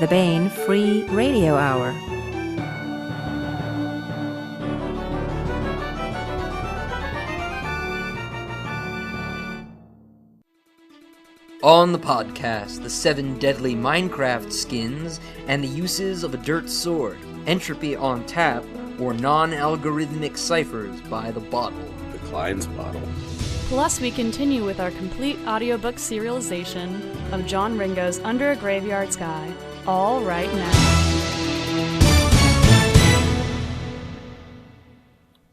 the Baen Free Radio Hour. On the podcast, the 7 deadly Minecraft skins and the uses of a dirt sword, entropy on tap, or non-algorithmic ciphers by the bottle. The Klein's bottle. Plus, we continue with our complete audiobook serialization of John Ringo's Under a Graveyard Sky, all right now.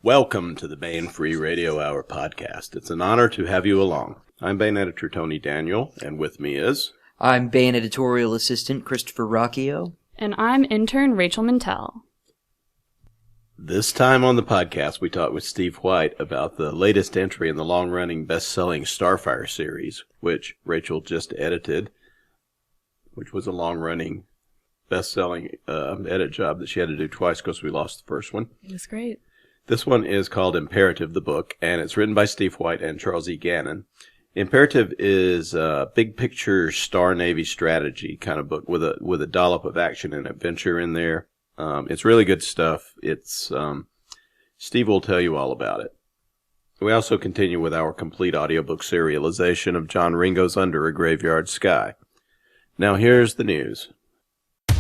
Welcome to the Baen Free Radio Hour podcast. It's an honor to have you along. I'm Baen Editor Tony Daniel, and with me is... I'm Baen Editorial Assistant Christopher Rocchio. And I'm Intern Rachel Mintel. This time on the podcast, we talked with Steve White about the latest entry in the long-running best-selling Starfire series, which Rachel just edited, which was a long-running best-selling edit job that she had to do twice because we lost the first one. It was great. This one is called Imperative, the book, and it's written by Steve White and Charles E. Gannon. Imperative is a big-picture Star Navy strategy kind of book with a dollop of action and adventure in there. It's really good stuff. It's Steve will tell you all about it. We also continue with our complete audiobook serialization of John Ringo's Under a Graveyard Sky. Now here's the news. I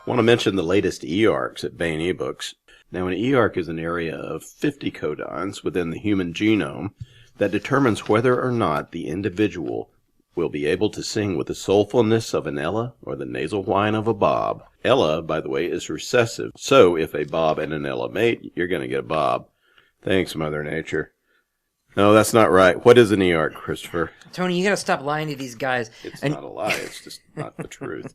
want to mention the latest e-arcs at Baen eBooks. Now, an e-arc is an area of 50 codons within the human genome that determines whether or not the individual will be able to sing with the soulfulness of an Ella or the nasal whine of a Bob. Ella, by the way, is recessive, so if a Bob and an Ella mate, you're going to get a Bob. Thanks, Mother Nature. No, that's not right. What is an e-arc, Christopher? Tony, you gotta stop lying to these guys. It's not a lie, it's just not the truth.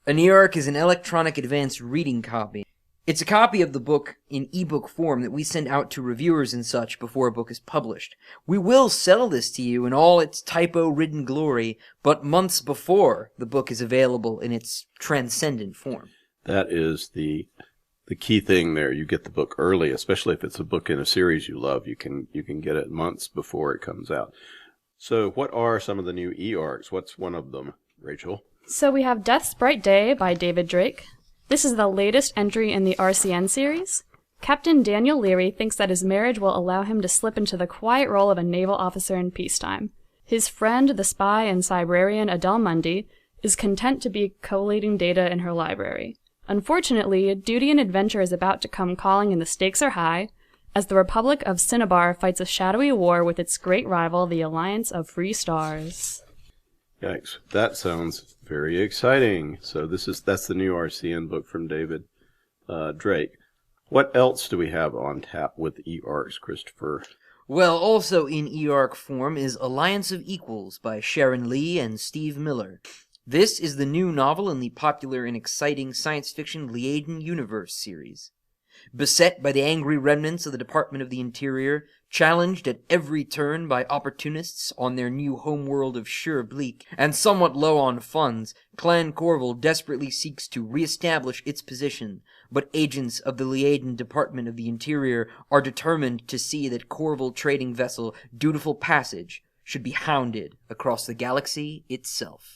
An e-arc is an electronic advanced reading copy. It's a copy of the book in ebook form that we send out to reviewers and such before a book is published. We will sell this to you in all its typo-ridden glory, but months before the book is available in its transcendent form. That is the key thing there. You get the book early, especially if it's a book in a series you love. You can get it months before it comes out. So what are some of the new e-arcs? What's one of them, Rachel? So we have Death's Bright Day by David Drake. This is the latest entry in the RCN series. Captain Daniel Leary thinks that his marriage will allow him to slip into the quiet role of a naval officer in peacetime. His friend, the spy and cybrarian Adele Mundy, is content to be collating data in her library. Unfortunately, duty and adventure is about to come calling and the stakes are high, as the Republic of Cinnabar fights a shadowy war with its great rival, the Alliance of Free Stars. Yikes. That sounds very exciting. So that's the new RCN book from David Drake. What else do we have on tap with e-arcs, Christopher? Well, also in e-arc form is Alliance of Equals by Sharon Lee and Steve Miller. This is the new novel in the popular and exciting science fiction Liaden Universe series. Beset by the angry remnants of the Department of the Interior, challenged at every turn by opportunists on their new homeworld of Sure Bleak, and somewhat low on funds, Clan Corval desperately seeks to re-establish its position, but agents of the Liaden Department of the Interior are determined to see that Corval trading vessel Dutiful Passage should be hounded across the galaxy itself.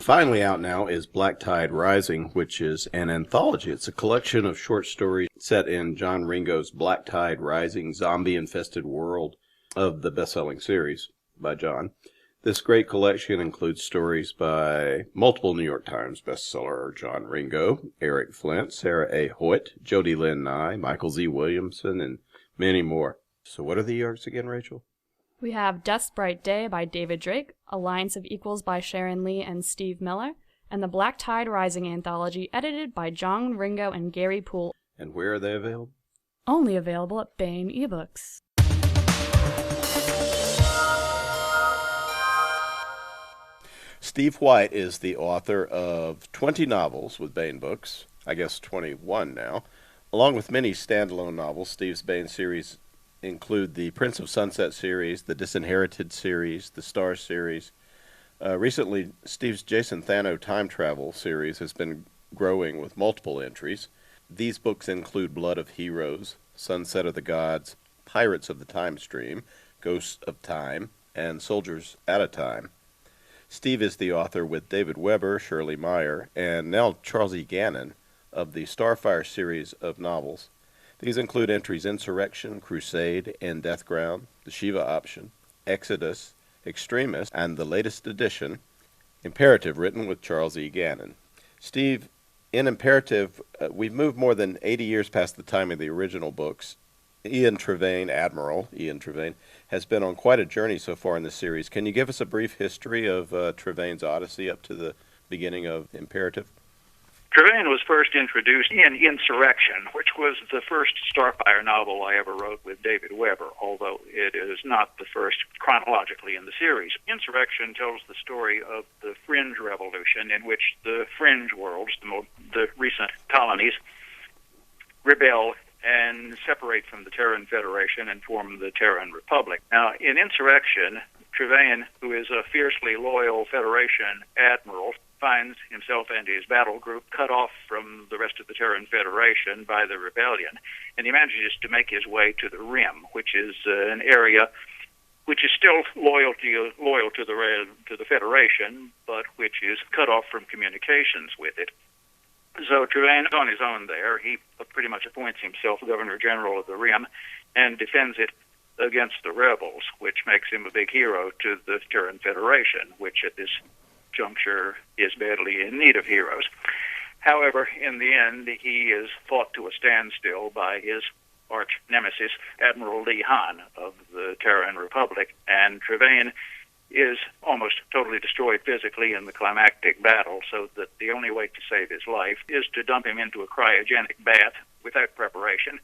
Finally out now is Black Tide Rising, which is an anthology. It's a collection of short stories set in John Ringo's Black Tide Rising zombie-infested world of the best-selling series by John. This great collection includes stories by multiple New York Times bestseller John Ringo, Eric Flint, Sarah A. Hoyt, Jody Lynn Nye, Michael Z. Williamson, and many more. So what are the e-arcs again, Rachel? We have Death's Bright Day by David Drake, Alliance of Equals by Sharon Lee and Steve Miller, and the Black Tide Rising anthology edited by John Ringo and Gary Poole. And where are they available? Only available at Baen eBooks. Steve White is the author of 20 novels with Baen Books, I guess 21 now. Along with many standalone novels, Steve's Baen series include the Prince of Sunset series, the Disinherited series, the Star series. Recently, Steve's Jason Thano time travel series has been growing with multiple entries. These books include Blood of Heroes, Sunset of the Gods, Pirates of the Time Stream, Ghosts of Time, and Soldiers at a Time. Steve is the author with David Weber, Shirley Meyer, and now Charles E. Gannon of the Starfire series of novels. These include entries Insurrection, Crusade, and Deathground, The Shiva Option, Exodus, Extremis, and the latest edition, Imperative, written with Charles E. Gannon. Steve, in Imperative, we've moved more than 80 years past the time of the original books. Admiral Ian Trevain, has been on quite a journey so far in the series. Can you give us a brief history of Trevain's Odyssey up to the beginning of Imperative? Trevain was first introduced in Insurrection, which was the first Starfire novel I ever wrote with David Weber, although it is not the first chronologically in the series. Insurrection tells the story of the Fringe Revolution, in which the Fringe worlds, the recent colonies, rebel and separate from the Terran Federation and form the Terran Republic. Now, in Insurrection, Trevain, who is a fiercely loyal Federation admiral, finds himself and his battle group cut off from the rest of the Terran Federation by the rebellion, and he manages to make his way to the Rim, which is an area which is still loyal to the Federation, but which is cut off from communications with it. So Trevain is on his own there. He pretty much appoints himself Governor General of the Rim and defends it against the rebels, which makes him a big hero to the Terran Federation, which at this juncture is badly in need of heroes. However, in the end, he is fought to a standstill by his arch nemesis, Admiral Lee Han of the Terran Republic, and Trevain is almost totally destroyed physically in the climactic battle, so that the only way to save his life is to dump him into a cryogenic bath without preparation,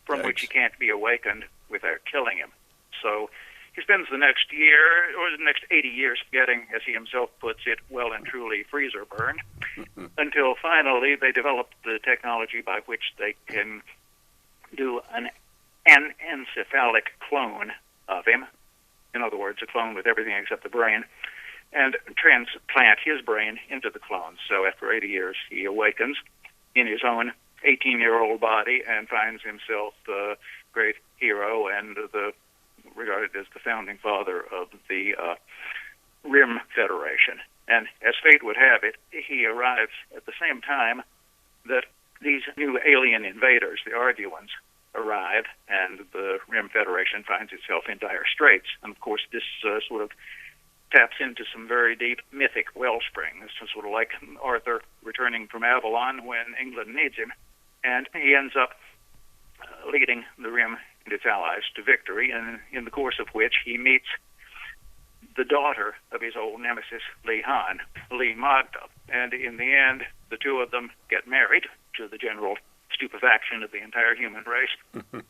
from which he can't be awakened without killing him. So he spends the next year, or the next 80 years, getting, as he himself puts it, well and truly freezer burned, until finally they develop the technology by which they can do an encephalic clone of him. In other words, a clone with everything except the brain, and transplant his brain into the clone. So after 80 years, he awakens in his own 18-year-old body and finds himself the great hero and regarded as the founding father of the Rim Federation. And as fate would have it, he arrives at the same time that these new alien invaders, the Arduans, arrive, and the Rim Federation finds itself in dire straits. And of course, this sort of taps into some very deep mythic wellsprings, sort of like Arthur returning from Avalon when England needs him. And he ends up leading the Rim and its allies to victory, and in the course of which he meets the daughter of his old nemesis, Lee Han, Lee Magda. And in the end, the two of them get married, to the general stupefaction of the entire human race.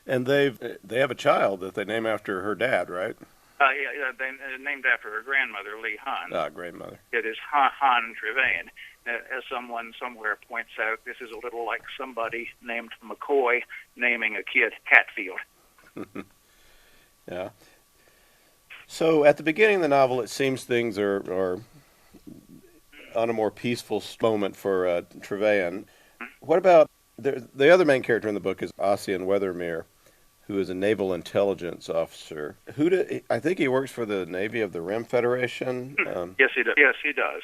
And they have a child that they name after her dad, right? They named after her grandmother, Lee Han. Grandmother. It is Han Trevain. As someone somewhere points out, this is a little like somebody named McCoy naming a kid Hatfield. Yeah. So at the beginning of the novel, it seems things are on a more peaceful moment for Trevain. What about the other main character in the book is Ossian Weathermere, who is a naval intelligence officer. I think he works for the Navy of the Rim Federation. Yes, he does. Yes, he does.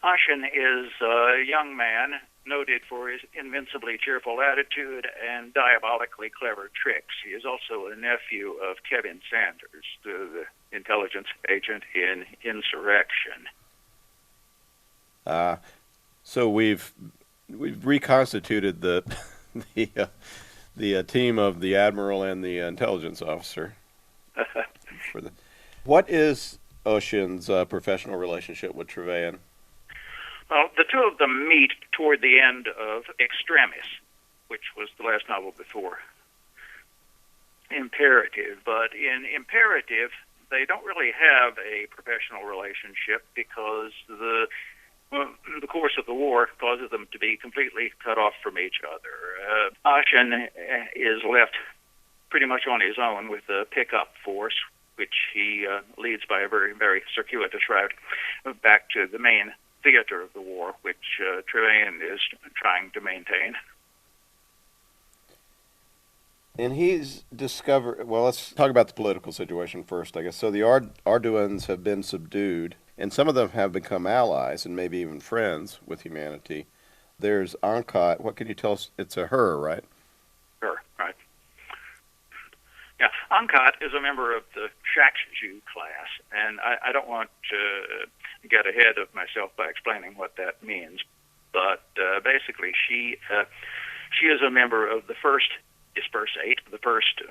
Ossian is a young man noted for his invincibly cheerful attitude and diabolically clever tricks. He is also a nephew of Kevin Sanders, the intelligence agent in Insurrection. So we've reconstituted the team of the admiral and the intelligence officer. What is Ossian's professional relationship with Trevain? Well, the two of them meet toward the end of Extremis, which was the last novel before Imperative. But in Imperative, they don't really have a professional relationship because the course of the war causes them to be completely cut off from each other. Ossian is left pretty much on his own with a pickup force, which he leads by a very, very circuitous route back to the main theater of the war, which Trevain is trying to maintain. And he's discovered, well, let's talk about the political situation first, I guess. So the Arduans have been subdued, and some of them have become allies and maybe even friends with humanity. There's Ankot. What can you tell us? It's a her, right? Sure, right. Yeah, Ankot is a member of the Shakshu class, and I don't want to get ahead of myself by explaining what that means, but basically she is a member of the first dispersate, the first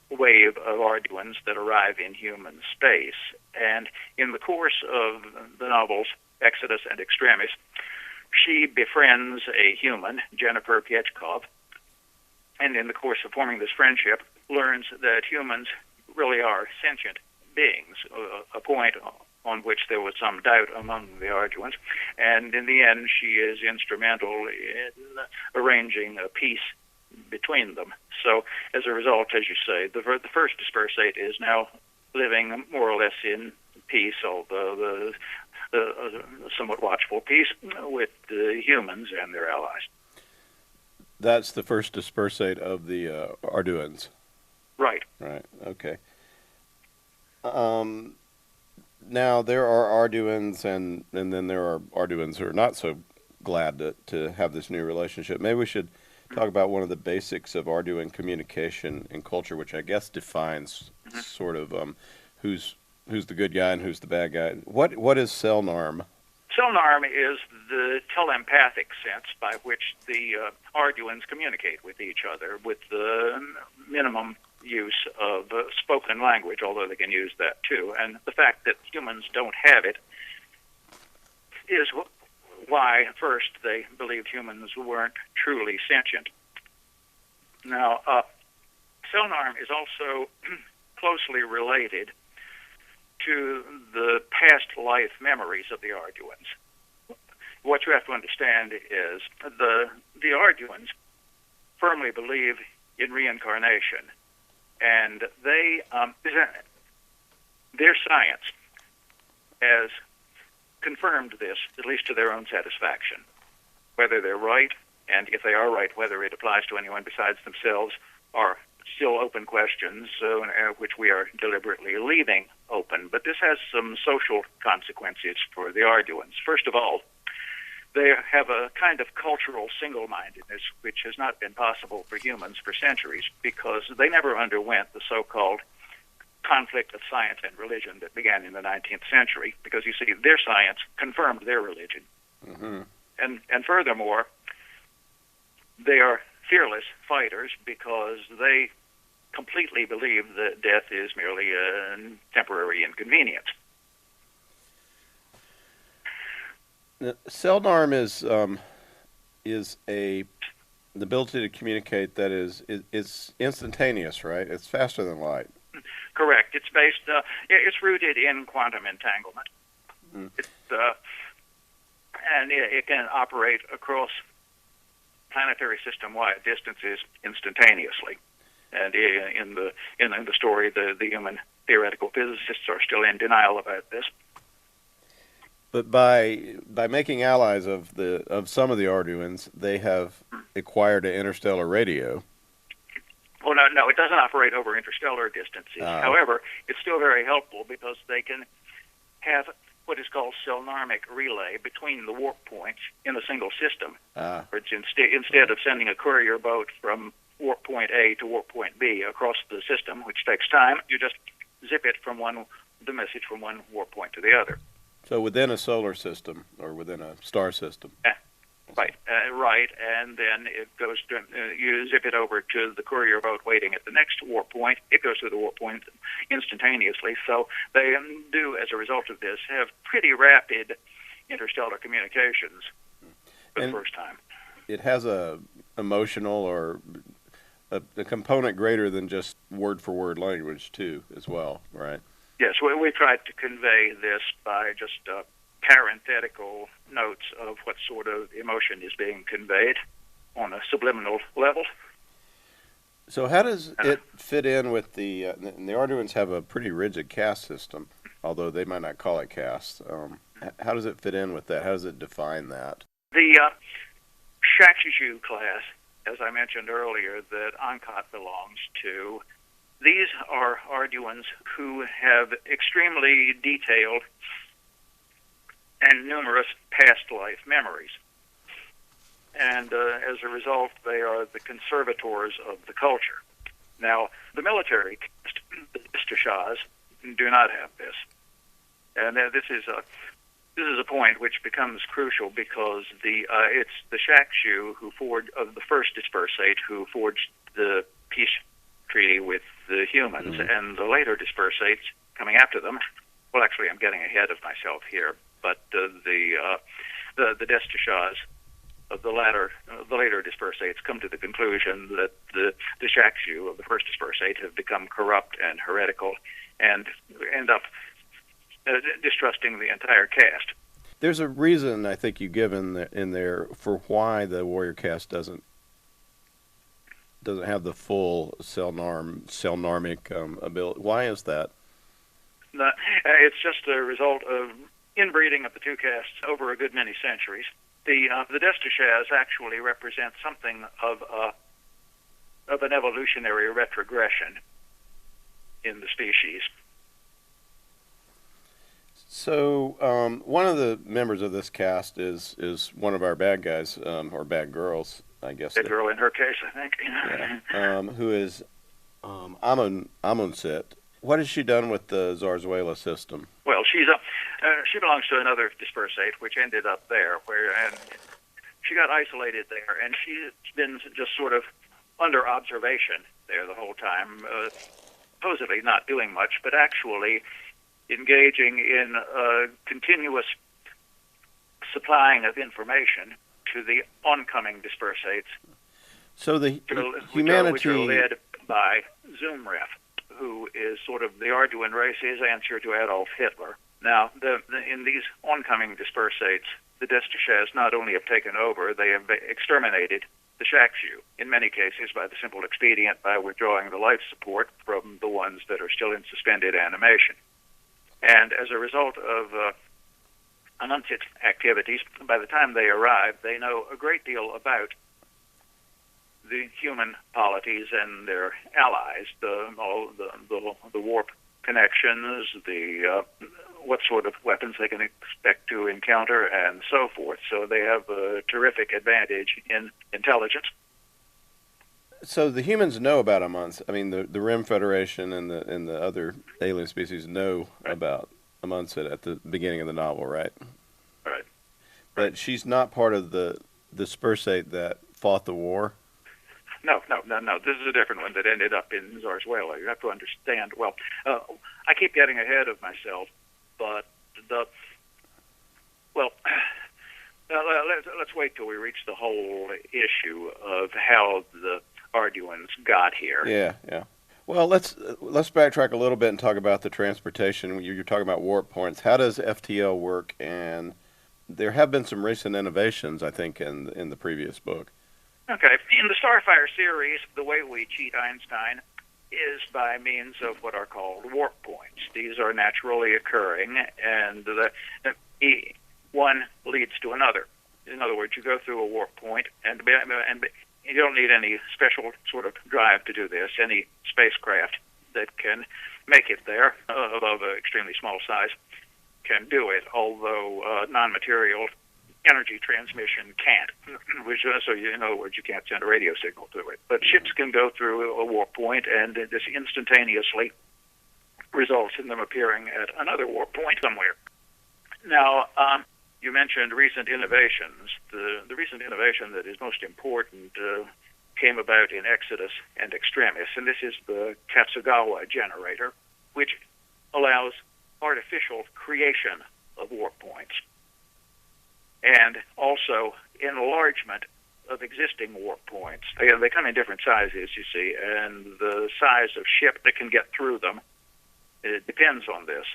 wave of Arduans that arrive in human space. And in the course of the novels Exodus and Extremis, she befriends a human, Jennifer Piechkov, and in the course of forming this friendship, learns that humans really are sentient beings, a point on which there was some doubt among the Arduans. And in the end, she is instrumental in arranging a peace between them. So as a result, as you say, the first dispersate is now living more or less in peace, although the somewhat watchful peace with the humans and their allies. That's the first dispersate of the Arduans. Right. Right, okay. Now, there are Arduans, and then there are Arduans who are not so glad to have this new relationship. Maybe we should talk about one of the basics of Arduan communication and culture, which I guess defines sort of who's the good guy and who's the bad guy. What is Selnarm? Selnarm is the telepathic sense by which the Arduans communicate with each other, with the minimum use of spoken language, although they can use that too. And the fact that humans don't have it is why, first, they believed humans weren't truly sentient. Now, Selnarm is also closely related to the past life memories of the Arduans. What you have to understand is the Arduans firmly believe in reincarnation, and they their science has confirmed this, at least to their own satisfaction. Whether they're right, and if they are right, whether it applies to anyone besides themselves, are still open questions, which we are deliberately leaving open. But this has some social consequences for the Arduans. First of all, they have a kind of cultural single-mindedness which has not been possible for humans for centuries, because they never underwent the so-called conflict of science and religion that began in the 19th century, because you see, their science confirmed their religion. Mm-hmm. And furthermore, they are fearless fighters because they completely believe that death is merely a temporary inconvenience. Selnarm is the ability to communicate that is instantaneous, right? It's faster than light. Correct. It's based. It's rooted in quantum entanglement. Mm. And it can operate across planetary system-wide distances instantaneously. And in the story, the human theoretical physicists are still in denial about this. But by making allies of some of the Arduans, they have acquired an interstellar radio. Well, no, it doesn't operate over interstellar distances. However, it's still very helpful because they can have what is called Selnarmic relay between the warp points in a single system. Which instead of sending a courier boat from warp point A to warp point B across the system, which takes time, you just zip it from the message from one warp point to the other. So within a solar system or within a star system. Right, and then it goes to, you zip it over to the courier boat waiting at the next warp point. It goes through the warp point instantaneously. So they do, as a result of this, have pretty rapid interstellar communications for the first time. It has a emotional or a component greater than just word-for-word language, too, as well, right? Yes, we tried to convey this by just parenthetical notes of what sort of emotion is being conveyed on a subliminal level. So how does it fit in with the Arduans have a pretty rigid caste system, although they might not call it caste. How does it fit in with that? How does it define that? The Shakshu class as I mentioned earlier, that Ankhat belongs to. These are Arduans who have extremely detailed and numerous past life memories. And as a result, they are the conservators of the culture. Now, the military caste, the Istishas, do not have this. And this is a point which becomes crucial because it's the Shakshu who forged of the first dispersate who forged the peace treaty with the humans, and the later dispersates coming after them. Well, actually, I'm getting ahead of myself here, but the Destishas of the later dispersates come to the conclusion that the Shakshu of the first dispersate have become corrupt and heretical, and end up distrusting the entire caste. There's a reason I think you give in there for why the warrior caste doesn't have the full selnarmic ability. Why is that? It's just a result of inbreeding of the two castes over a good many centuries. The Destishas actually represent something of an evolutionary retrogression in the species. So one of the members of this cast is one of our bad guys, or bad girls, I guess. Bad girl in her case, I think. Yeah. Who is Amunsit. What has she done with the Zarzuela system? Well, she belongs to another dispersate, which ended up there, and she got isolated there, and she's been just sort of under observation there the whole time, supposedly not doing much, but actually engaging in continuous supplying of information to the oncoming dispersates. So the humanity... Which are led by Zumref, who is sort of the Arduan race's answer to Adolf Hitler. Now, in these oncoming dispersates, the Destishas not only have taken over, they have exterminated the Shakshu, in many cases by the simple expedient by withdrawing the life support from the ones that are still in suspended animation. And as a result of Amunsit activities, by the time they arrive, they know a great deal about the human polities and their allies, the warp connections, what sort of weapons they can expect to encounter, and so forth. So they have a terrific advantage in intelligence. So the humans know about Amunsit. I mean, the Rim Federation and the other alien species know about Amunsit at the beginning of the novel, right? Right. But she's not part of the dispersate that fought the war? No. This is a different one that ended up in Zarzuela. You have to understand. Well, I keep getting ahead of myself, but let's wait till we reach the whole issue of how the Arduans got here. Yeah. Well, let's backtrack a little bit and talk about the transportation. You're talking about warp points. How does FTL work? And there have been some recent innovations, I think, in the previous book. Okay. In the Starfire series, the way we cheat Einstein is by means of what are called warp points. These are naturally occurring, and one leads to another. In other words, you go through a warp point, and you don't need any special sort of drive to do this. Any spacecraft that can make it there, of an extremely small size, can do it, although non-material energy transmission can't, so in other words, you can't send a radio signal through it. But ships can go through a warp point, and this instantaneously results in them appearing at another warp point somewhere. Now, you mentioned recent innovations. The recent innovation that is most important came about in Exodus and Extremis, and this is the Katsugawa generator, which allows artificial creation of warp points, and also enlargement of existing warp points. They come in different sizes, you see, and the size of ship that can get through them, it depends on this.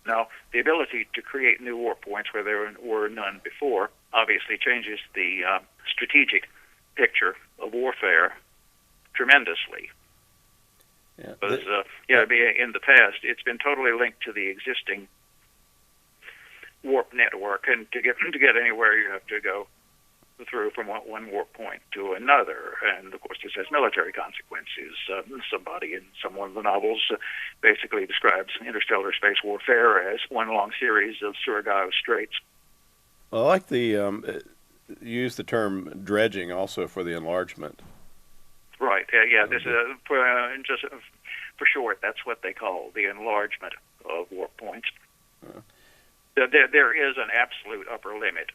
Now, the ability to create new warp points where there were none before obviously changes the strategic picture of warfare tremendously. Yeah. Because, in the past, it's been totally linked to the existing warp network, and to get anywhere, you have to go through from one warp point to another. And, of course, this has military consequences. Somebody in some one of the novels basically describes interstellar space warfare as one long series of Surigao Straits. I like the use the term dredging also for the enlargement. Right. This just for short, that's what they call the enlargement of warp points. There is an absolute upper limit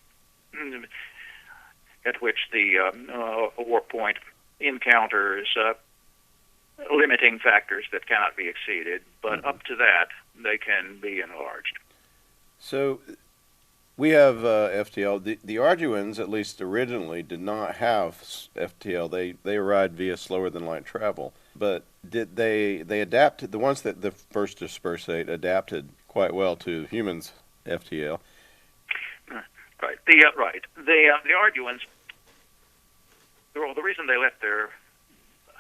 at which the warp point encounters limiting factors that cannot be exceeded, but up to that, they can be enlarged. So we have FTL. The Arduans, at least originally, did not have FTL. They arrived via slower than light travel. But did they adapt? The ones that the first dispersate adapted quite well to humans' FTL. Right. The Arduans. The reason they left their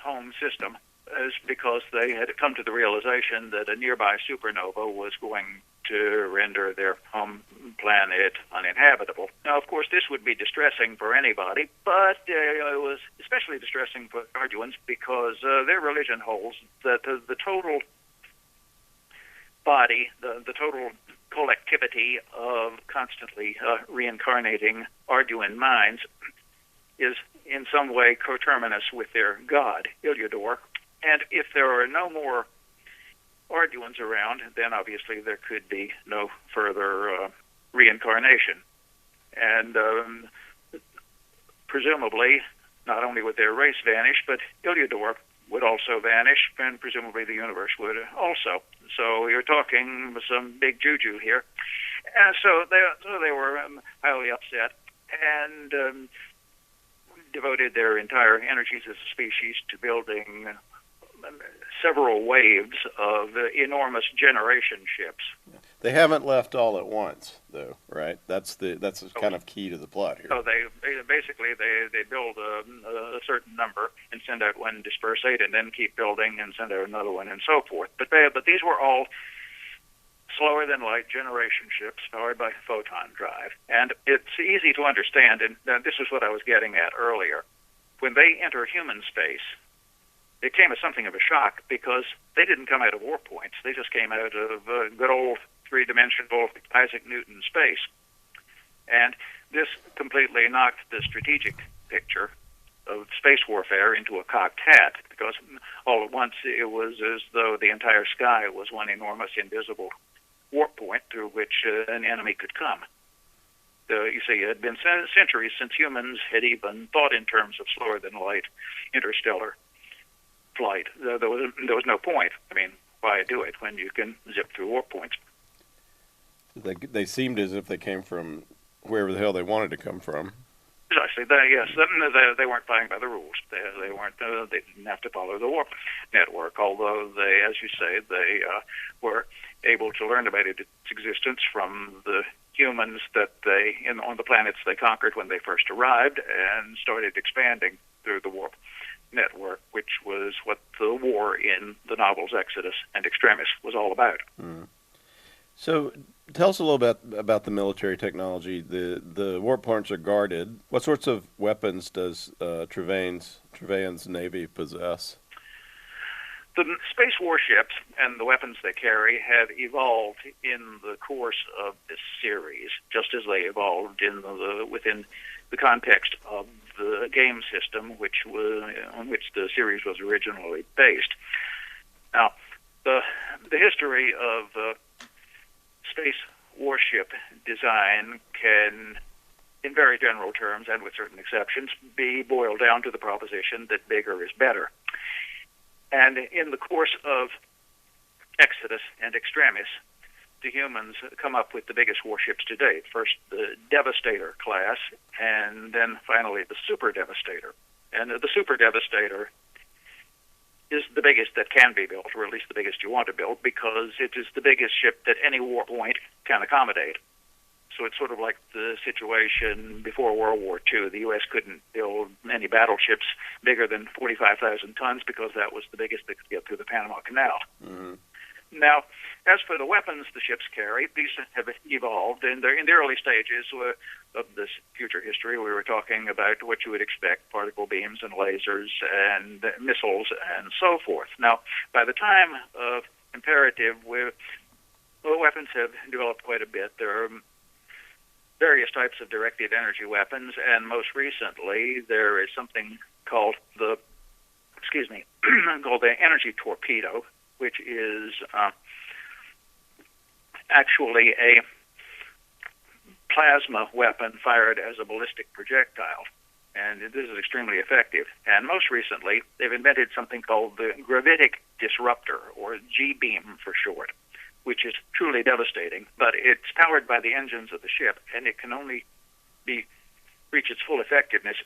home system is because they had come to the realization that a nearby supernova was going to render their home planet uninhabitable. Now, of course, this would be distressing for anybody, but it was especially distressing for Arduans because their religion holds that the total body, the total collectivity of constantly reincarnating Arduan minds is in some way coterminous with their god, Iliador. And if there are no more Arduans around, then obviously there could be no further reincarnation. And presumably, not only would their race vanish, but Iliador would also vanish, and presumably the universe would also. So you're talking some big juju here. And so they were highly upset and devoted their entire energies as a species to building several waves of enormous generation ships. They haven't left all at once, though, right? That's kind of key to the plot here. So they basically build a certain number and send out one dispersate, and then keep building and send out another one, and so forth. But these were all slower than light generation ships powered by photon drive, and it's easy to understand. And this is what I was getting at earlier. When they enter human space, it came as something of a shock because they didn't come out of warp points. They just came out of good old three-dimensional Isaac Newton space. And this completely knocked the strategic picture of space warfare into a cocked hat, because all at once it was as though the entire sky was one enormous invisible warp point through which an enemy could come. You see, it had been centuries since humans had even thought in terms of slower-than-light interstellar flight. There was no point. I mean, why do it when you can zip through warp points? They seemed as if they came from wherever the hell they wanted to come from. Precisely. They weren't playing by the rules. They weren't. They didn't have to follow the warp network. Although they, as you say, they were able to learn about its existence from the humans that on the planets they conquered when they first arrived, and started expanding through the warp network, which was what the war in the novels Exodus and Extremis was all about. So tell us a little bit about the military technology. The warp points are guarded. What sorts of weapons does Trevelyan's Navy possess? The space warships and the weapons they carry have evolved in the course of this series, just as they evolved within the context of the game system on which the series was originally based. Now, the history of space warship design can, in very general terms and with certain exceptions, be boiled down to the proposition that bigger is better. And in the course of Exodus and Extremis, the humans come up with the biggest warships to date. First, the Devastator class, and then finally the Super Devastator. And the Super Devastator is the biggest that can be built, or at least the biggest you want to build, because it is the biggest ship that any warp point can accommodate. So it's sort of like the situation before World War II. The U.S. couldn't build any battleships bigger than 45,000 tons because that was the biggest that could get through the Panama Canal. Mm-hmm. Now, as for the weapons the ships carry, these have evolved, and they're in the early stages of this future history. We were talking about what you would expect, particle beams and lasers and missiles and so forth. Now, by the time of Imperative, weapons have developed quite a bit. There are various types of directed energy weapons, and most recently there is something called the energy torpedo, which is actually a plasma weapon fired as a ballistic projectile, and this is extremely effective. And most recently, they've invented something called the gravitic disruptor, or G-beam for short, which is truly devastating, but it's powered by the engines of the ship, and it can only reach its full effectiveness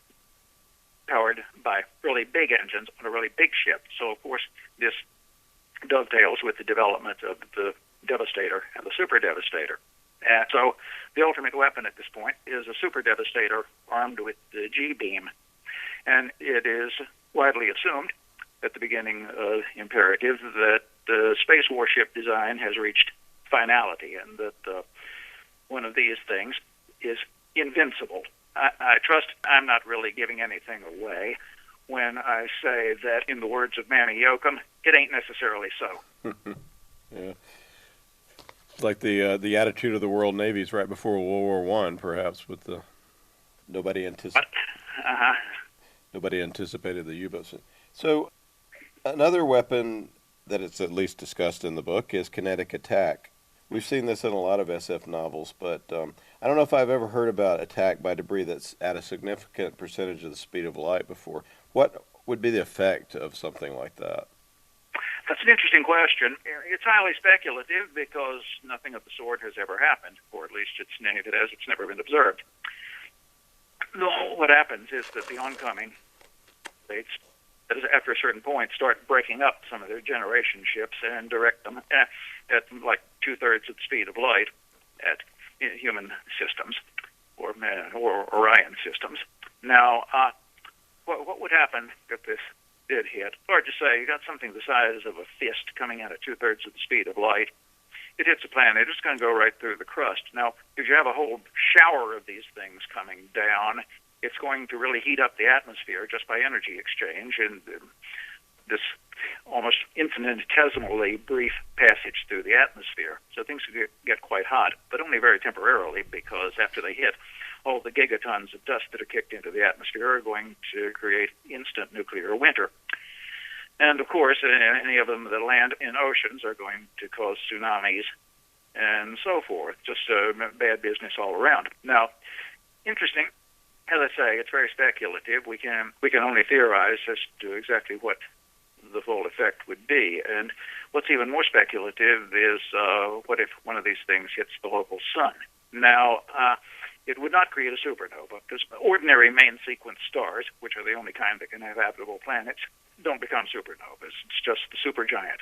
powered by really big engines on a really big ship. So, of course, this dovetails with the development of the Devastator and the Super Devastator. And so the ultimate weapon at this point is a Super Devastator armed with the G-beam. And it is widely assumed at the beginning of Imperative that the space warship design has reached finality, and that one of these things is invincible. I trust I'm not really giving anything away when I say that, in the words of Mammy Yoakum, it ain't necessarily so. Yeah. It's like the attitude of the World Navies right before World War I, perhaps, with the nobody anticipated the U-boats. So another weapon that it's at least discussed in the book is kinetic attack. We've seen this in a lot of SF novels, but I don't know if I've ever heard about attack by debris that's at a significant percentage of the speed of light before. What would be the effect of something like that? That's an interesting question. It's highly speculative because nothing of the sort has ever happened, or at least it's never been observed. No, what happens is that the oncoming states, after a certain point, start breaking up some of their generation ships and direct them at like 2/3 of the speed of light at human systems or Orion systems. Now, what would happen if this did hit? Hard to say. You got something the size of a fist coming out at 2/3 of the speed of light. It hits a planet, it's going to go right through the crust. Now, if you have a whole shower of these things coming down, it's going to really heat up the atmosphere just by energy exchange, and this almost infinitesimally brief passage through the atmosphere. So things could get quite hot, but only very temporarily, because after they hit, all the gigatons of dust that are kicked into the atmosphere are going to create instant nuclear winter. And, of course, any of them that land in oceans are going to cause tsunamis and so forth. Just bad business all around. Now, interesting. As I say, it's very speculative. We can only theorize as to exactly what the full effect would be. And what's even more speculative is what if one of these things hits the local sun? Now, it would not create a supernova, because ordinary main sequence stars, which are the only kind that can have habitable planets, don't become supernovas. It's just the supergiant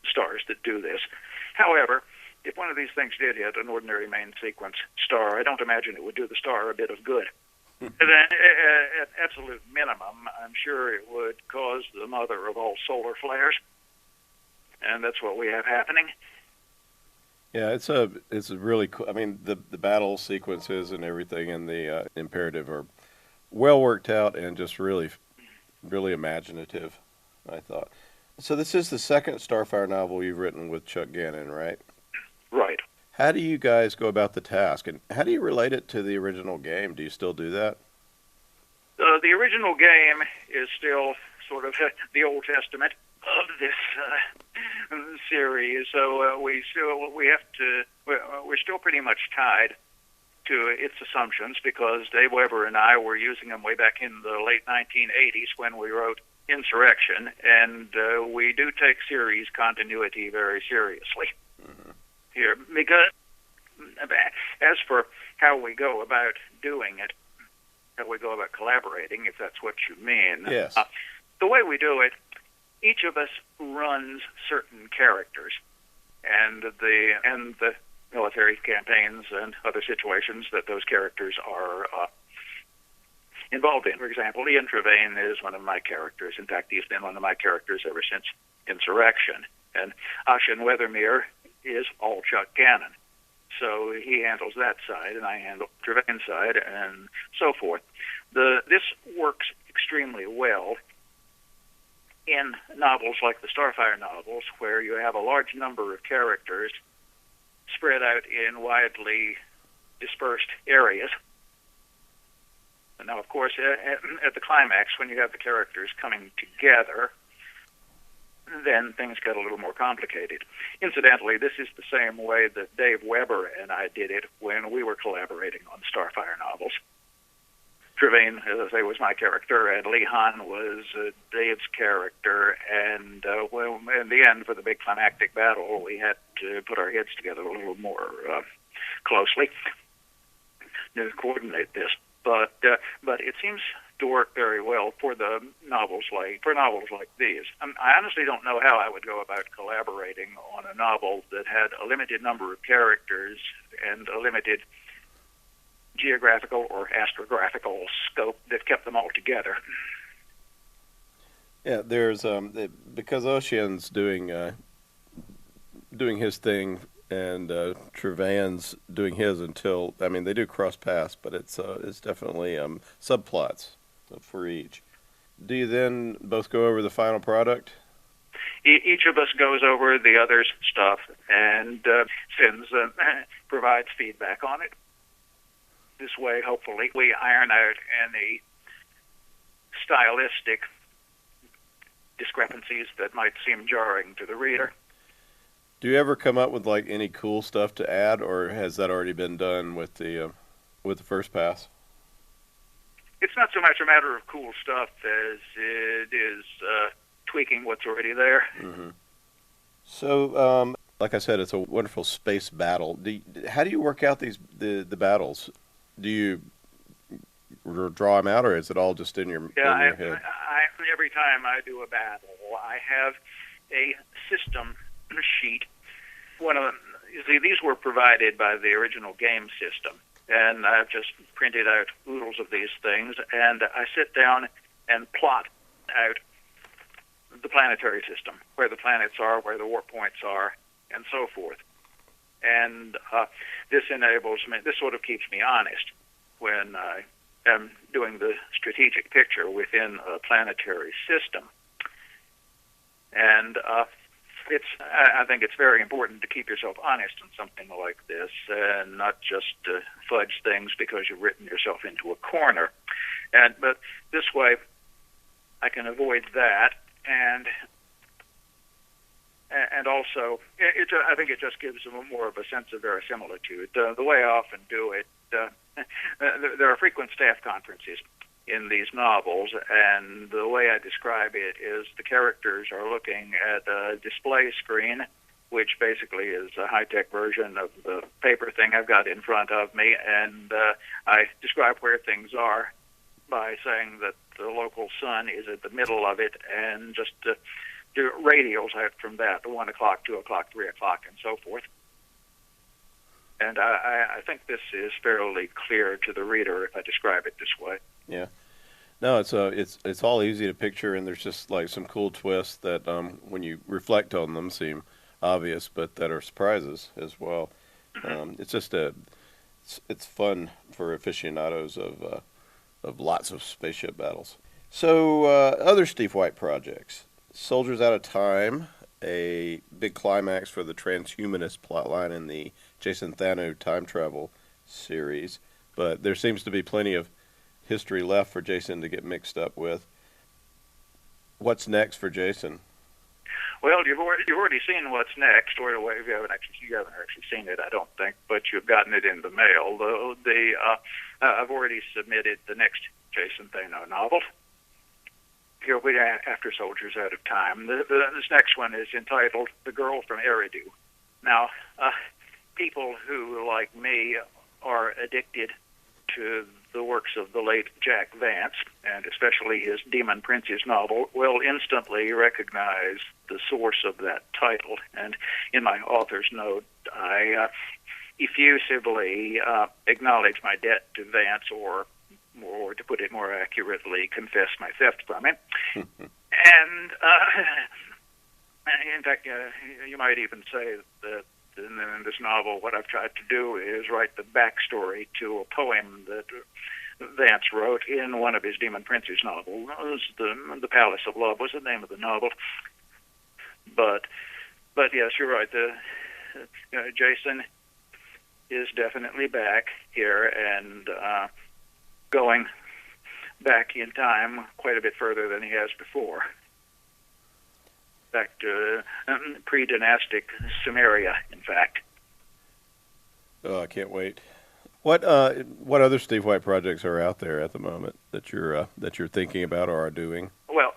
stars that do this. However, if one of these things did hit an ordinary main sequence star, I don't imagine it would do the star a bit of good. And then, at absolute minimum, I'm sure it would cause the mother of all solar flares, and that's what we have happening. Yeah, it's a really cool. I mean, the battle sequences and everything in the Imperative are well worked out and just really, really imaginative, I thought. So this is the second Starfire novel you've written with Chuck Gannon, right? Right. How do you guys go about the task, and how do you relate it to the original game? Do you still do that? The original game is still sort of the Old Testament of this series, so we're still pretty much tied to its assumptions, because Dave Weber and I were using them way back in the late 1980s when we wrote Insurrection, and we do take series continuity very seriously. Mm-hmm. Here, because as for how we go about doing it, how we go about collaborating, if that's what you mean, yes. The way we do it, each of us runs certain characters, and the military campaigns and other situations that those characters are involved in. For example, Ian Trevain is one of my characters. In fact, he's been one of my characters ever since Insurrection. And Ossian Weathermere is all Chuck Gannon. So he handles that side, and I handle Trevain's side, and so forth. This works extremely well in novels like the Starfire novels, where you have a large number of characters spread out in widely dispersed areas. And now, of course, at the climax, when you have the characters coming together, then things get a little more complicated. Incidentally, this is the same way that Dave Weber and I did it when we were collaborating on Starfire novels. Trevain, as I say, was my character, and Lee Han was Dave's character, and well, in the end, for the big climactic battle, we had to put our heads together a little more closely to coordinate this. But it seems to work very well for novels like these. I honestly don't know how I would go about collaborating on a novel that had a limited number of characters and a limited geographical or astrographical scope that kept them all together. Yeah, there's because Ossian's doing his thing, and Trevain's doing his until, I mean, they do cross paths, but it's definitely subplots for each. Do you then both go over the final product? Each of us goes over the other's stuff and provides feedback on it. This way, hopefully, we iron out any stylistic discrepancies that might seem jarring to the reader. Do you ever come up with like any cool stuff to add, or has that already been done with the first pass? It's not so much a matter of cool stuff as it is tweaking what's already there. Mm-hmm. So, like I said, it's a wonderful space battle. How do you work out the battles? Do you draw them out, or is it all just in your head? Every time I do a battle, I have a system sheet. You see, these were provided by the original game system, and I've just printed out oodles of these things, and I sit down and plot out the planetary system, where the planets are, where the warp points are, and so forth. And this sort of keeps me honest when I am doing the strategic picture within a planetary system. And I think it's very important to keep yourself honest in something like this, and not just fudge things because you've written yourself into a corner. But this way, I can avoid that, and also, I think it just gives them more of a sense of verisimilitude. The way I often do it, there are frequent staff conferences in these novels, and the way I describe it is the characters are looking at a display screen, which basically is a high-tech version of the paper thing I've got in front of me, and I describe where things are by saying that the local sun is at the middle of it, and just do radials out from that, 1 o'clock, 2 o'clock, 3 o'clock, and so forth. And I think this is fairly clear to the reader if I describe it this way. Yeah. No, it's all easy to picture, and there's just like some cool twists that when you reflect on them seem obvious, but that are surprises as well. It's just it's fun for aficionados of lots of spaceship battles. So other Steve White projects: Soldiers Out of Time, a big climax for the transhumanist plotline in the Jason Thanu time travel series, but there seems to be plenty of history left for Jason to get mixed up with. What's next for Jason? Well, you've already seen what's next, or you haven't actually seen it, I don't think, but you've gotten it in the mail. I've already submitted the next Jason Thanu novel. Here we are after Soldiers Out of Time. This next one is entitled The Girl from Eridu. Now, people who, like me, are addicted to the works of the late Jack Vance, and especially his Demon Prince's novel, will instantly recognize the source of that title. And in my author's note, I effusively acknowledge my debt to Vance, or to put it more accurately, confess my theft from him. And In fact, you might even say that in this novel, what I've tried to do is write the backstory to a poem that Vance wrote in one of his Demon Princes novels. The Palace of Love was the name of the novel. But yes, you're right. Jason is definitely back here and going back in time quite a bit further than he has before. Back to pre-dynastic Sumeria, in fact. Oh, I can't wait. What other Steve White projects are out there at the moment that you're thinking about or are doing? Well,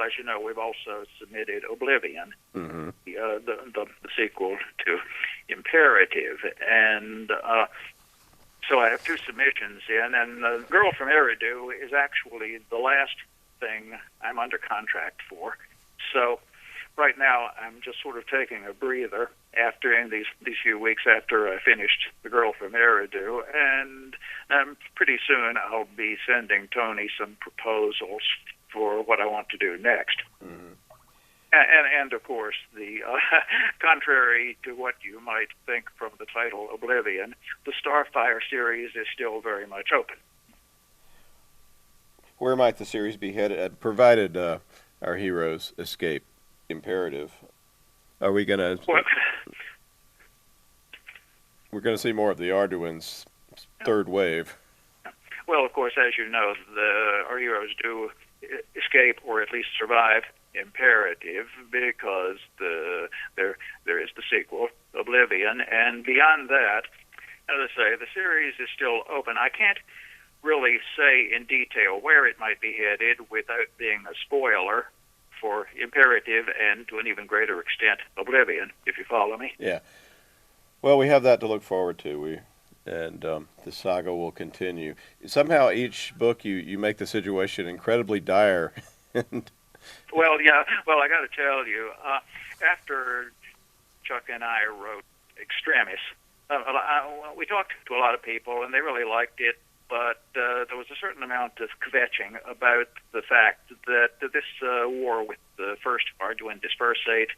as you know, we've also submitted Oblivion, Mm-hmm. the sequel to Imperative, and so I have 2 submissions in, and The Girl from Eridu is actually the last thing I'm under contract for. So right now I'm just sort of taking a breather in these few weeks after I finished The Girl from Eridu, and pretty soon I'll be sending Tony some proposals for what I want to do next. Mm-hmm. And of course, the contrary to what you might think from the title Oblivion, the Starfire series is still very much open. Where might the series be headed, provided our heroes escape Imperative? Are we gonna? We're gonna see more of the Arduin's third wave. Well, of course, as you know, our heroes do escape or at least survive Imperative because there is the sequel, Oblivion, and beyond that, as I say, the series is still open. I can't really say in detail where it might be headed without being a spoiler for Imperative and, to an even greater extent, Oblivion, if you follow me. Yeah. Well, we have that to look forward to. The saga will continue. Somehow, each book you make the situation incredibly dire. Well, yeah. Well, I got to tell you, after Chuck and I wrote Extremis, we talked to a lot of people, and they really liked it. But there was a certain amount of kvetching about the fact that this war with the first Arduin dispersate,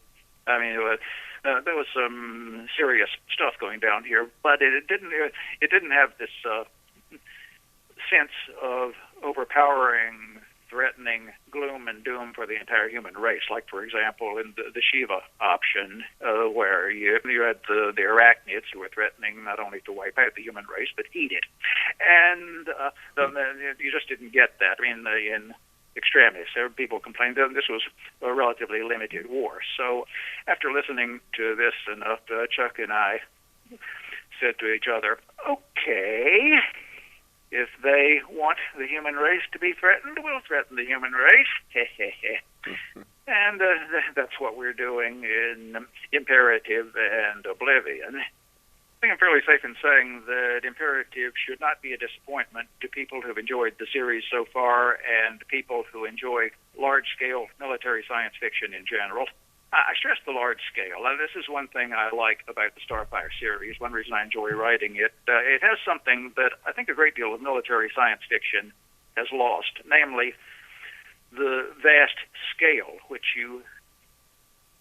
I mean, there was some serious stuff going down here, but it didn't have this sense of overpowering, threatening gloom and doom for the entire human race. Like, for example, in the Shiva option, where you had the arachnids who were threatening not only to wipe out the human race, but eat it. And you just didn't get that. I mean, in Extremis, people complained that this was a relatively limited war. So after listening to this enough, Chuck and I said to each other, okay, if they want the human race to be threatened, we'll threaten the human race. And that's what we're doing in Imperative and Oblivion. I think I'm fairly safe in saying that Imperative should not be a disappointment to people who've enjoyed the series so far and people who enjoy large-scale military science fiction in general. I stress the large scale. This is one thing I like about the Starfire series, one reason I enjoy writing it. It has something that I think a great deal of military science fiction has lost, namely the vast scale, which you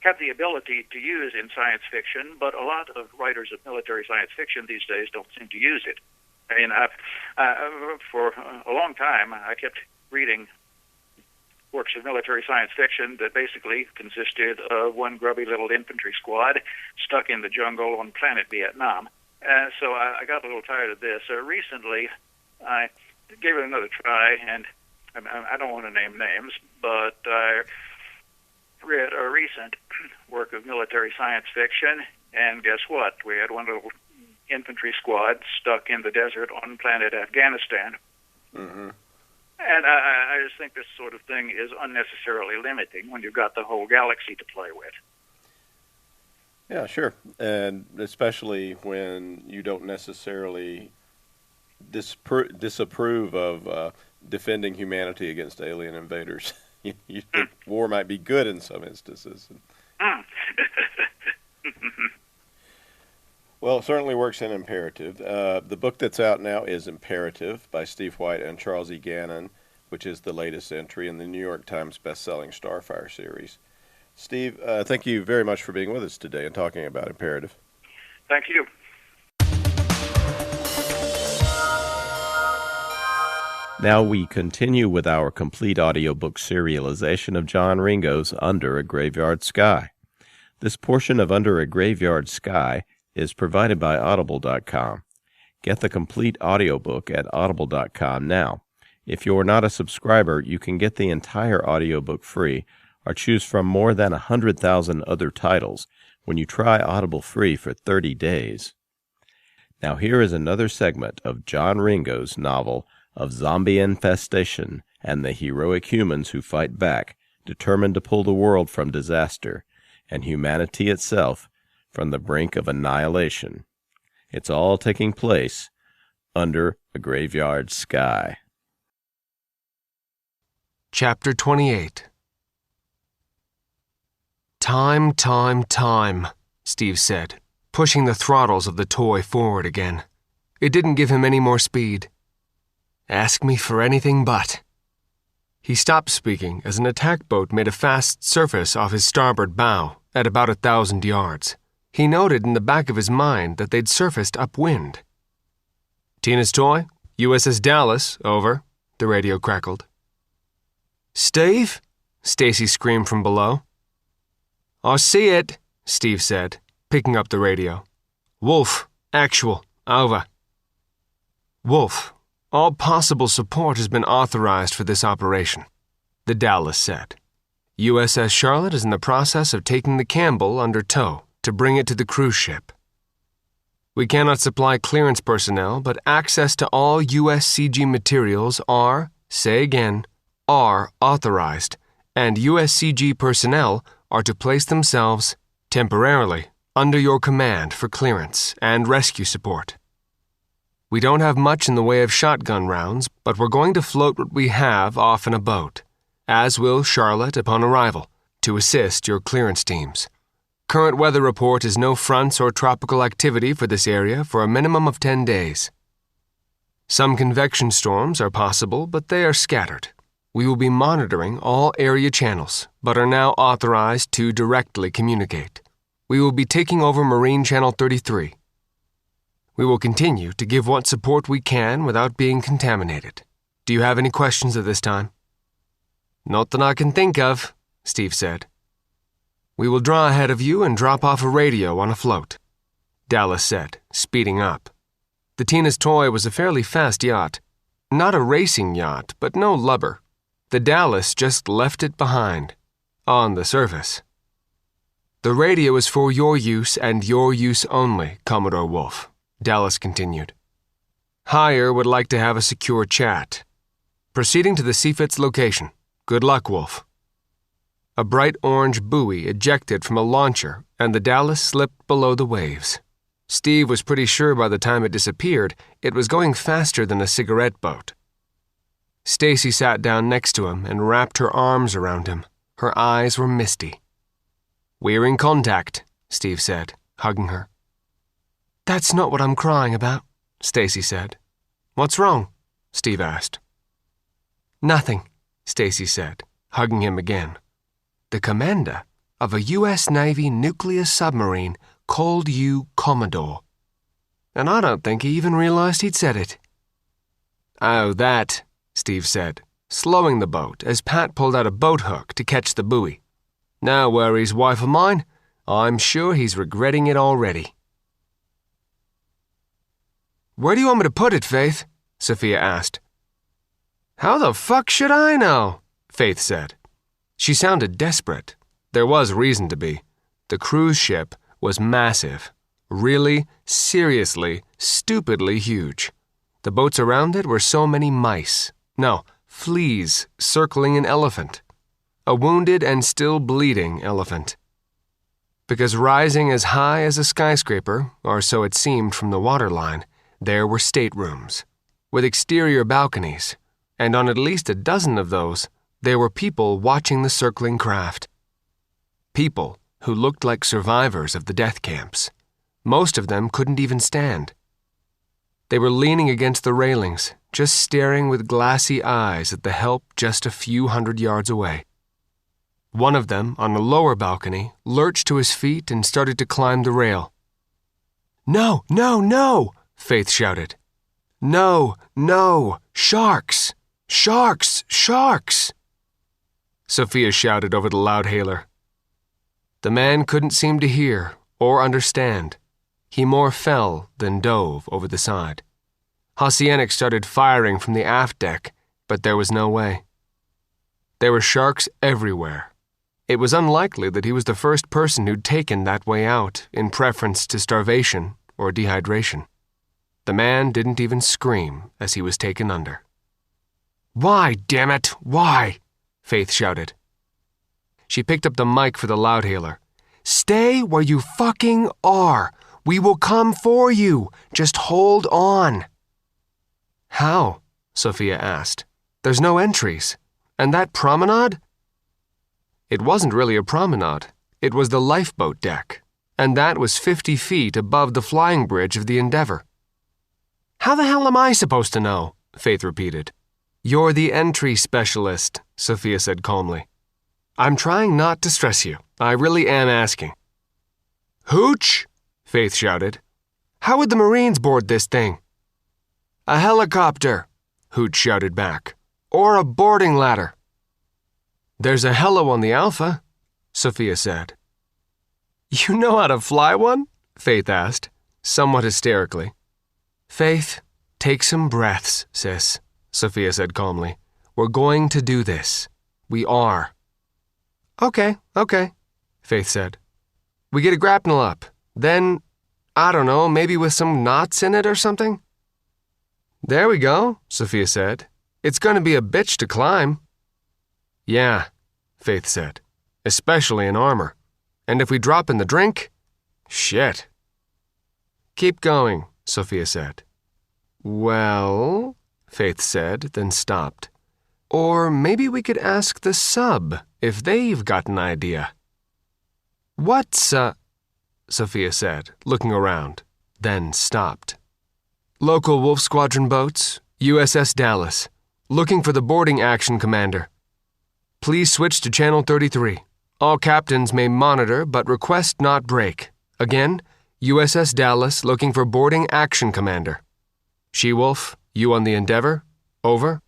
have the ability to use in science fiction, but a lot of writers of military science fiction these days don't seem to use it. I mean, for a long time, I kept reading works of military science fiction that basically consisted of one grubby little infantry squad stuck in the jungle on planet Vietnam. So I got a little tired of this. Recently, I gave it another try, and I don't want to name names, but I read a recent work of military science fiction, and guess what? We had one little infantry squad stuck in the desert on planet Afghanistan. Mm-hmm. And I just think this sort of thing is unnecessarily limiting when you've got the whole galaxy to play with. Yeah, sure. And especially when you don't necessarily disapprove of defending humanity against alien invaders. You think war might be good in some instances. Well, it certainly works in Imperative. The book that's out now is Imperative by Steve White and Charles E. Gannon, which is the latest entry in the New York Times best-selling Starfire series. Steve, thank you very much for being with us today and talking about Imperative. Thank you. Now we continue with our complete audiobook serialization of John Ringo's Under a Graveyard Sky. This portion of Under a Graveyard Sky is provided by Audible.com. Get the complete audiobook at Audible.com now. If you're not a subscriber, you can get the entire audiobook free or choose from more than 100,000 other titles when you try Audible free for 30 days. Now here is another segment of John Ringo's novel of zombie infestation and the heroic humans who fight back, determined to pull the world from disaster and humanity itself from the brink of annihilation. It's all taking place under a graveyard sky. Chapter 28. Time, Steve said, pushing the throttles of the toy forward again. It didn't give him any more speed. Ask me for anything but. He stopped speaking as an attack boat made a fast surface off his starboard bow at about 1,000 yards. He noted in the back of his mind that they'd surfaced upwind. Tina's toy, USS Dallas, over, the radio crackled. Steve? Stacy screamed from below. I see it, Steve said, picking up the radio. Wolf, actual, over. Wolf. All possible support has been authorized for this operation, the Dallas said. USS Charlotte is in the process of taking the Campbell under tow to bring it to the cruise ship. We cannot supply clearance personnel, but access to all USCG materials are, say again, are authorized, and USCG personnel are to place themselves, temporarily, under your command for clearance and rescue support. We don't have much in the way of shotgun rounds, but we're going to float what we have off in a boat, as will Charlotte upon arrival, to assist your clearance teams. Current weather report is no fronts or tropical activity for this area for a minimum of 10 days. Some convection storms are possible, but they are scattered. We will be monitoring all area channels, but are now authorized to directly communicate. We will be taking over Marine Channel 33. We will continue to give what support we can without being contaminated. Do you have any questions at this time? Not that I can think of, Steve said. We will draw ahead of you and drop off a radio on a float, Dallas said, speeding up. The Tina's toy was a fairly fast yacht. Not a racing yacht, but no lubber. The Dallas just left it behind, on the surface. The radio is for your use and your use only, Commodore Wolf, Dallas continued. Hire would like to have a secure chat. Proceeding to the Seafit's location. Good luck, Wolf. A bright orange buoy ejected from a launcher, and the Dallas slipped below the waves. Steve was pretty sure by the time it disappeared, it was going faster than a cigarette boat. Stacy sat down next to him and wrapped her arms around him. Her eyes were misty. We're in contact, Steve said, hugging her. That's not what I'm crying about, Stacy said. What's wrong? Steve asked. Nothing, Stacy said, hugging him again. The commander of a U.S. Navy nuclear submarine called you Commodore. And I don't think he even realized he'd said it. Oh, that, Steve said, slowing the boat as Pat pulled out a boat hook to catch the buoy. No worries, wife of mine. I'm sure he's regretting it already. Where do you want me to put it, Faith? Sophia asked. How the fuck should I know? Faith said. She sounded desperate. There was reason to be. The cruise ship was massive. Really, seriously, stupidly huge. The boats around it were so many mice. No, fleas circling an elephant. A wounded and still bleeding elephant. Because rising as high as a skyscraper, or so it seemed from the waterline, there were staterooms, with exterior balconies, and on at least a dozen of those, there were people watching the circling craft. People who looked like survivors of the death camps. Most of them couldn't even stand. They were leaning against the railings, just staring with glassy eyes at the help just a few hundred yards away. One of them, on a lower balcony, lurched to his feet and started to climb the rail. "No, no, no!" Faith shouted. "No, no! Sharks! Sharks! Sharks!" Sophia shouted over the loudhailer. The man couldn't seem to hear or understand. He more fell than dove over the side. Hosienik started firing from the aft deck, but there was no way. There were sharks everywhere. It was unlikely that he was the first person who'd taken that way out in preference to starvation or dehydration. The man didn't even scream as he was taken under. "Why, damn it, why?" Faith shouted. She picked up the mic for the loudhailer. "Stay where you fucking are. We will come for you. Just hold on." "How?" Sophia asked. "There's no entries. And that promenade?" It wasn't really a promenade. It was the lifeboat deck, and that was 50 feet above the flying bridge of the Endeavour. "How the hell am I supposed to know?" Faith repeated. "You're the entry specialist," Sophia said calmly. "I'm trying not to stress you. I really am asking." "Hooch!" Faith shouted. "How would the Marines board this thing?" "A helicopter," Hooch shouted back. "Or a boarding ladder." "There's a helo on the Alpha," Sophia said. "You know how to fly one?" Faith asked, somewhat hysterically. "Faith, take some breaths, sis," Sophia said calmly. "We're going to do this. We are." Okay, Faith said. "We get a grapnel up. Then, I don't know, maybe with some knots in it or something?" "There we go," Sophia said. "It's going to be a bitch to climb." "Yeah," Faith said, "especially in armor. And if we drop in the drink, shit." "Keep going," Sophia said. "Well," Faith said, then stopped. "Or maybe we could ask the sub if they've got an idea." "What's Sophia said, looking around, then stopped. "Local Wolf Squadron boats, USS Dallas, looking for the boarding action commander. Please switch to channel 33. All captains may monitor but request not break. Again, USS Dallas looking for boarding action commander. She-Wolf, you on the Endeavour? Over."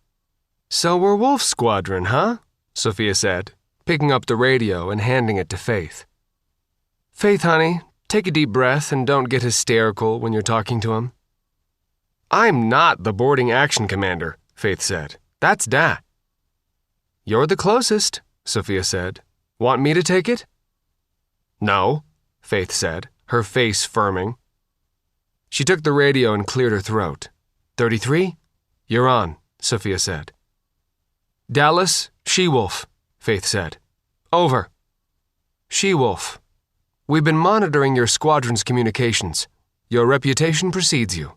"So we're Wolf Squadron, huh?" Sophia said, picking up the radio and handing it to Faith. "Faith, honey, take a deep breath and don't get hysterical when you're talking to him." "I'm not the boarding action commander," Faith said. "That's Da." "You're the closest," Sophia said. "Want me to take it?" "No," Faith said, her face firming. She took the radio and cleared her throat. 33? You're on, Sophia said. "Dallas, She-Wolf," Faith said. "Over." "She-Wolf. We've been monitoring your squadron's communications. Your reputation precedes you.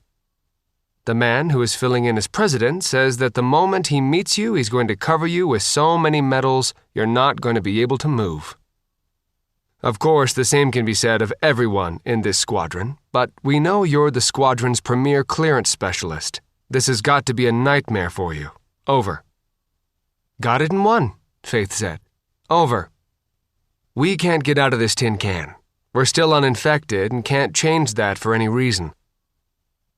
The man who is filling in as president says that the moment he meets you, he's going to cover you with so many medals you're not going to be able to move. Of course, the same can be said of everyone in this squadron, but we know you're the squadron's premier clearance specialist. This has got to be a nightmare for you. Over." "Got it in one," Faith said. "Over." "We can't get out of this tin can. We're still uninfected and can't change that for any reason.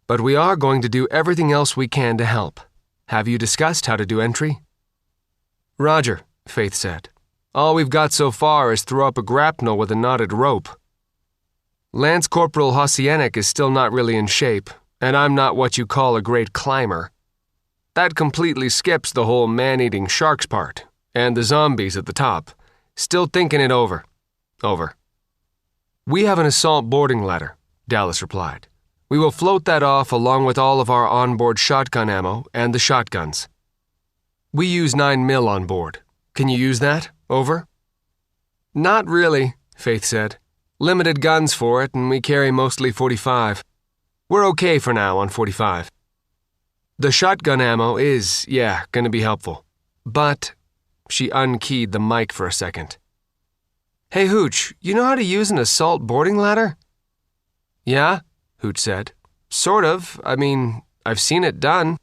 But we are going to do everything else we can to help. Have you discussed how to do entry?" "Roger," Faith said. "All we've got so far is throw up a grapnel with a knotted rope. Lance Corporal Hosienik is still not really in shape, and I'm not what you call a great climber. That completely skips the whole man-eating sharks part, and the zombies at the top. Still thinking it over. Over." "We have an assault boarding ladder," Dallas replied. "We will float that off along with all of our onboard shotgun ammo and the shotguns. We use 9mm on board. Can you use that? Over." "Not really," Faith said. "Limited guns for it, and we carry mostly 45. We're okay for now on 45. The shotgun ammo is, gonna be helpful. But," she unkeyed the mic for a second. "Hey, Hooch, you know how to use an assault boarding ladder?" "Yeah," Hooch said. "Sort of. I mean, I've seen it done."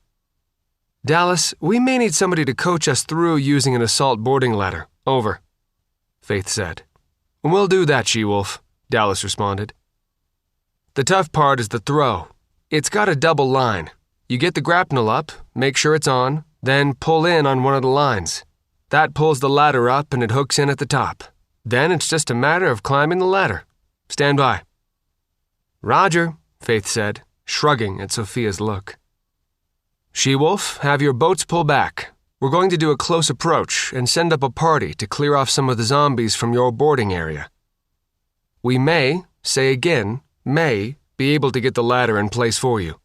"Dallas, we may need somebody to coach us through using an assault boarding ladder. Over." Faith said. We'll do that, She-Wolf, Dallas responded. The tough part is the throw. It's got a double line. You get the grapnel up, make sure it's on, then pull in on one of the lines. That pulls the ladder up and it hooks in at the top. Then it's just a matter of climbing the ladder. Stand by. Roger, Faith said, shrugging at Sophia's look. She-Wolf, have your boats pull back. We're going to do a close approach and send up a party to clear off some of the zombies from your boarding area. We may, say again, may, be able to get the ladder in place for you.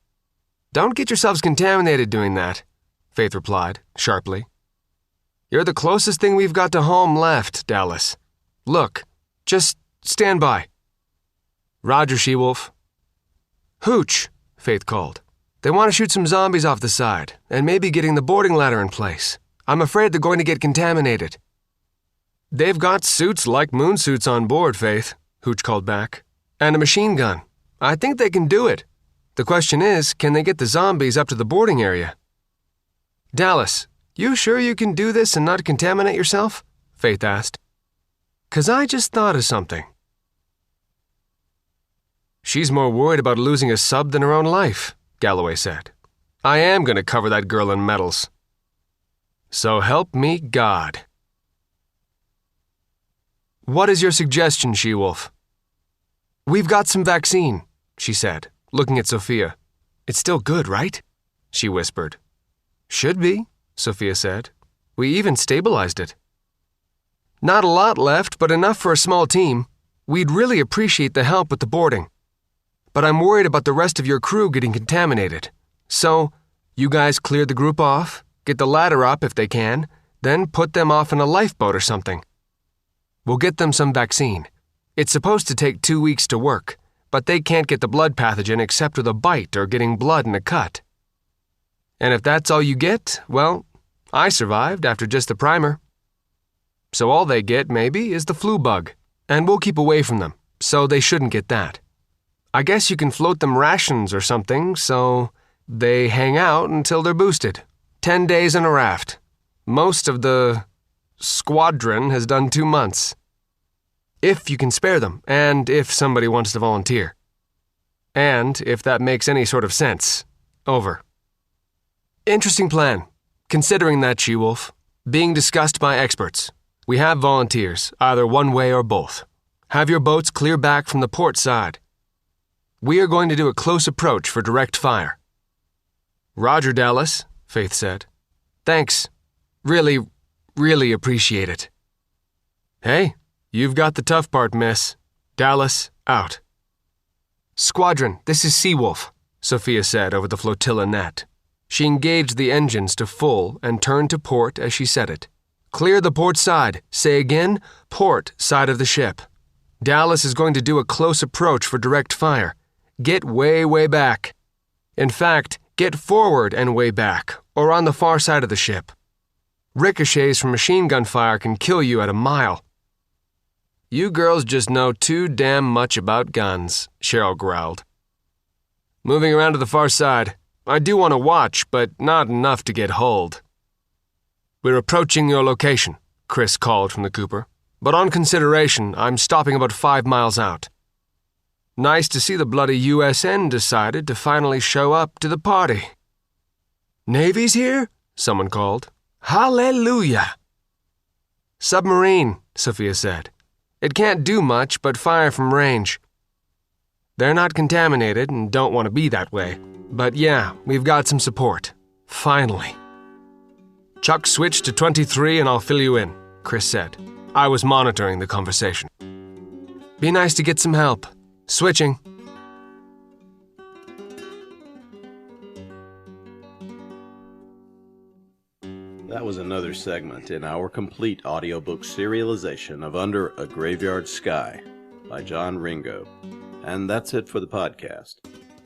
Don't get yourselves contaminated doing that, Faith replied, sharply. You're the closest thing we've got to home left, Dallas. Look, just stand by. Roger, She-Wolf. Hooch, Faith called. They want to shoot some zombies off the side, and maybe getting the boarding ladder in place. I'm afraid they're going to get contaminated. They've got suits like moon suits on board, Faith, Hooch called back. And a machine gun. I think they can do it. The question is, can they get the zombies up to the boarding area? Dallas, you sure you can do this and not contaminate yourself? Faith asked. 'Cause I just thought of something. She's more worried about losing a sub than her own life, Galloway said. I am going to cover that girl in medals. So help me God. What is your suggestion, She-Wolf? We've got some vaccine, she said, looking at Sophia. It's still good, right? She whispered. Should be, Sophia said. We even stabilized it. Not a lot left, but enough for a small team. We'd really appreciate the help with the boarding. But I'm worried about the rest of your crew getting contaminated. So, you guys clear the group off, get the ladder up if they can, then put them off in a lifeboat or something. We'll get them some vaccine. It's supposed to take 2 weeks to work, but they can't get the blood pathogen except with a bite or getting blood in a cut. And if that's all you get, well, I survived after just the primer. So all they get, maybe, is the flu bug, and we'll keep away from them, so they shouldn't get that. I guess you can float them rations or something, so they hang out until they're boosted. 10 days in a raft. Most of the squadron has done 2 months. If you can spare them, and if somebody wants to volunteer. And if that makes any sort of sense. Over. Interesting plan. Considering that, She-Wolf. Being discussed by experts. We have volunteers, either one way or both. Have your boats clear back from the port side. We are going to do a close approach for direct fire. Roger, Dallas, Faith said. Thanks. Really, really appreciate it. Hey, you've got the tough part, miss. Dallas, out. Squadron, this is Sea-Wolf, Sophia said over the flotilla net. She engaged the engines to full and turned to port as she said it. Clear the port side. Say again, port side of the ship. Dallas is going to do a close approach for direct fire. Get way, way back. In fact, get forward and way back, or on the far side of the ship. Ricochets from machine gun fire can kill you at a mile. You girls just know too damn much about guns, Cheryl growled. Moving around to the far side. I do want to watch, but not enough to get holed. We're approaching your location, Chris called from the Cooper. But on consideration, I'm stopping about 5 miles out. Nice to see the bloody USN decided to finally show up to the party. Navy's here? Someone called. Hallelujah! Submarine, Sophia said. It can't do much but fire from range. They're not contaminated and don't want to be that way. But yeah, we've got some support. Finally. Chuck switch to 23 and I'll fill you in, Chris said. I was monitoring the conversation. Be nice to get some help. Switching. That was another segment in our complete audiobook serialization of Under a Graveyard Sky by John Ringo. And that's it for the podcast.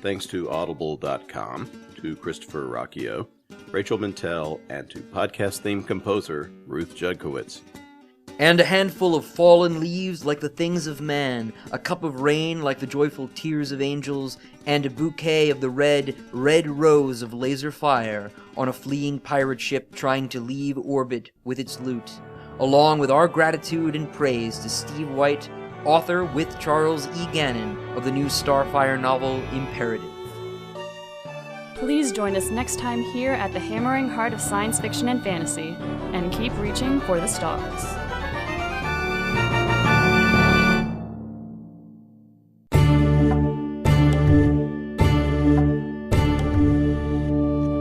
Thanks to Audible.com, to Christopher Rocchio, Rachel Mintel, and to podcast theme composer Ruth Judkowitz. And a handful of fallen leaves like the things of man, a cup of rain like the joyful tears of angels, and a bouquet of the red, red rose of laser fire on a fleeing pirate ship trying to leave orbit with its loot. along with our gratitude and praise to Steve White, author with Charles E. Gannon of the new Starfire novel Imperative. Please join us next time here at the hammering heart of science fiction and fantasy, and keep reaching for the stars.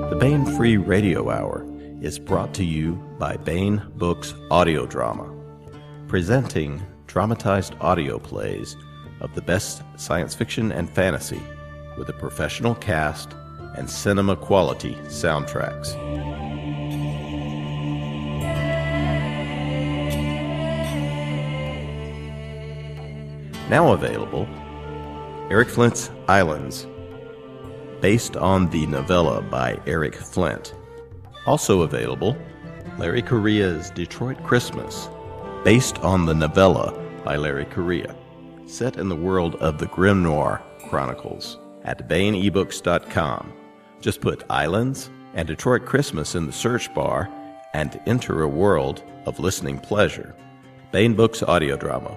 The Baen Free Radio Hour is brought to you by Baen Books Audio Drama, presenting dramatized audio plays of the best science fiction and fantasy with a professional cast and cinema quality soundtracks. Now available, Eric Flint's Islands, based on the novella by Eric Flint. Also available, Larry Correa's Detroit Christmas, based on the novella by Larry Correa, set in the world of the Grim Noir Chronicles. At BaenEbooks.com, just put Islands and Detroit Christmas in the search bar and enter a world of listening pleasure. Baen Books Audio Drama.